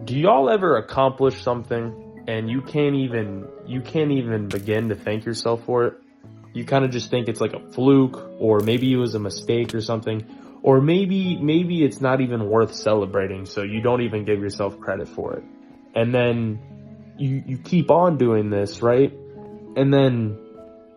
Do y'all ever accomplish something and you can't even begin to thank yourself for it? You kind of just think it's like a fluke, or maybe it was a mistake or something, or maybe it's not even worth celebrating, so you don't even give yourself credit for it. And then you keep on doing this, right? And then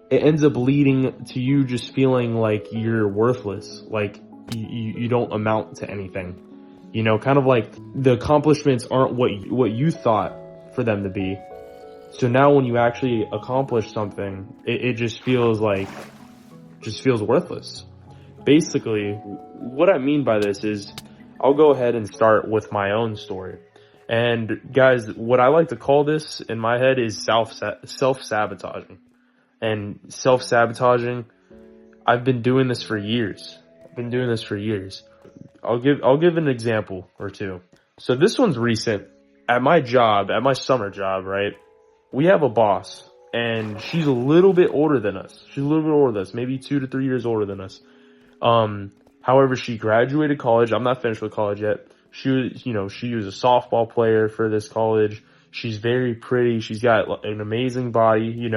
it ends up leading to you just feeling like you're worthless, like you don't amount to anything. Kind of like the accomplishments aren't what you thought for them to be. So now when you actually accomplish something, it just feels worthless. Basically, what I mean by this is, I'll go ahead and start with my own story. And guys, what I like to call this in my head is self-sabotaging. And self-sabotaging, I've been doing this for years. I'll give an example or two. So this one's recent. At my summer job, right? We have a boss, and she's a little bit older than us. Maybe 2 to 3 years older than us. However, she graduated college. I'm not finished with college yet. She was a softball player for this college. She's very pretty. She's got an amazing body,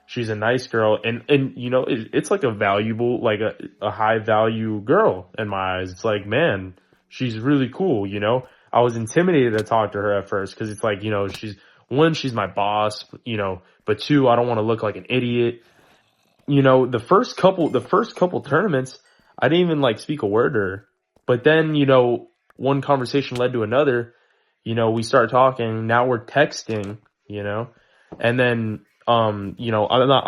she's a nice girl. And it's like a valuable, like a high value girl in my eyes. It's like, man, she's really cool, I was intimidated to talk to her at first, because it's like, she's my boss, but two, I don't want to look like an idiot. The first couple tournaments, I didn't even speak a word to her. But then, one conversation led to another. We start talking. Now we're texting, and then, I'm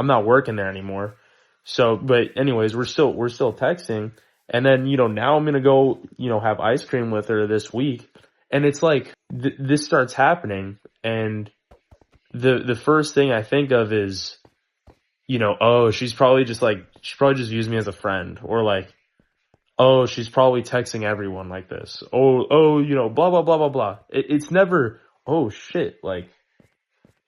not working there anymore. So, but anyways, we're still texting. And then, now I'm going to go, have ice cream with her this week. And it's like, this starts happening. And the first thing I think of is, oh, she probably just views me as a friend, or oh, she's probably texting everyone like this. Oh, blah, blah, blah, blah, blah. It's never, oh shit,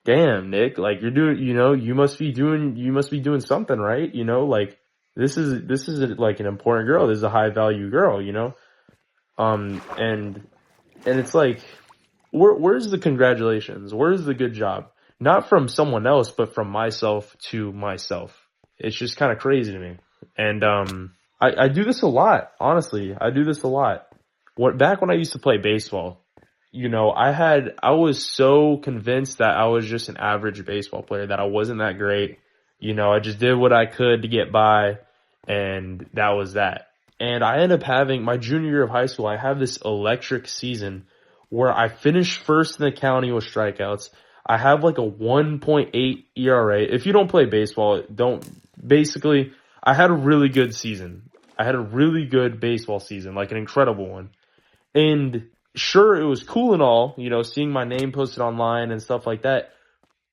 damn, Nick, you're doing, you must be doing something right. This is an important girl. This is a high value girl, and it's like, where's the congratulations? Where's the good job? Not from someone else, but from myself to myself. It's just kind of crazy to me. And, I do this a lot, honestly. I do this a lot. Back when I used to play baseball, I was so convinced that I was just an average baseball player, that I wasn't that great. I just did what I could to get by, and that was that. And I ended up having, my junior year of high school, I have this electric season where I finished first in the county with strikeouts. I have a 1.8 ERA. If you don't play baseball, basically, I had a really good season. I had a really good baseball season, an incredible one. And sure, it was cool and all, seeing my name posted online and stuff like that.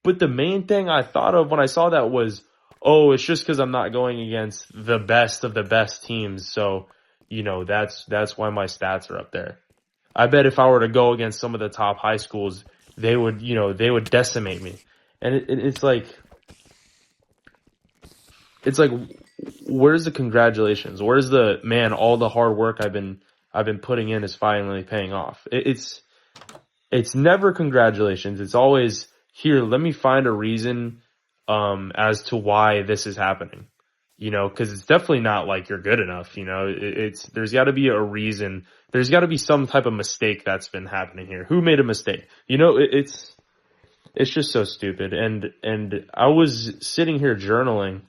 But the main thing I thought of when I saw that was, oh, it's just because I'm not going against the best of the best teams. So, that's why my stats are up there. I bet if I were to go against some of the top high schools, they would decimate me. And it's like, where's the congratulations? Where's the, man, all the hard work I've been putting in is finally paying off. It's never congratulations. It's always, here, let me find a reason, as to why this is happening. Cause it's definitely not you're good enough, there's gotta be a reason. There's gotta be some type of mistake that's been happening here. Who made a mistake? It's just so stupid. And I was sitting here journaling,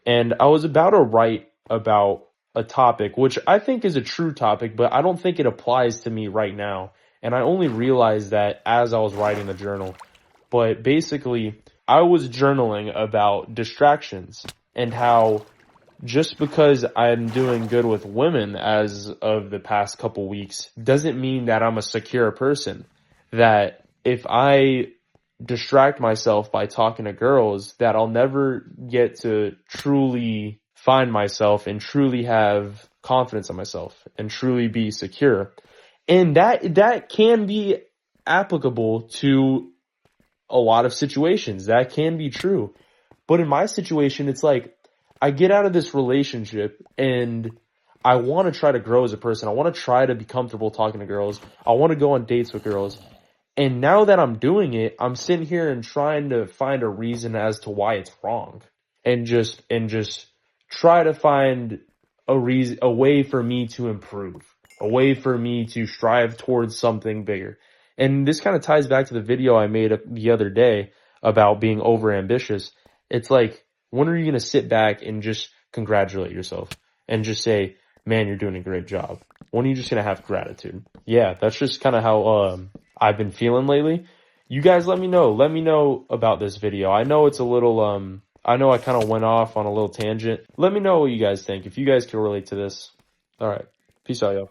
and I was about to write about a topic, which I think is a true topic, but I don't think it applies to me right now. And I only realized that as I was writing the journal. But basically, I was journaling about distractions, and how just because I'm doing good with women as of the past couple weeks doesn't mean that I'm a secure person. That if I distract myself by talking to girls, that I'll never get to truly find myself and truly have confidence in myself and truly be secure. And that can be applicable to a lot of situations. That can be true. But in my situation, it's I get out of this relationship and I want to try to grow as a person. I want to try to be comfortable talking to girls. I want to go on dates with girls. And now that I'm doing it, I'm sitting here and trying to find a reason as to why it's wrong. And just try to find a way for me to improve, a way for me to strive towards something bigger. And this kind of ties back to the video I made the other day about being over ambitious. It's like, when are you going to sit back and just congratulate yourself and just say, man, you're doing a great job? When are you just going to have gratitude? Yeah, that's just kind of how, I've been feeling lately. You guys let me know. Let me know about this video. I know it's a little, I know I kind of went off on a little tangent. Let me know what you guys think. If you guys can relate to this. All right. Peace out, y'all.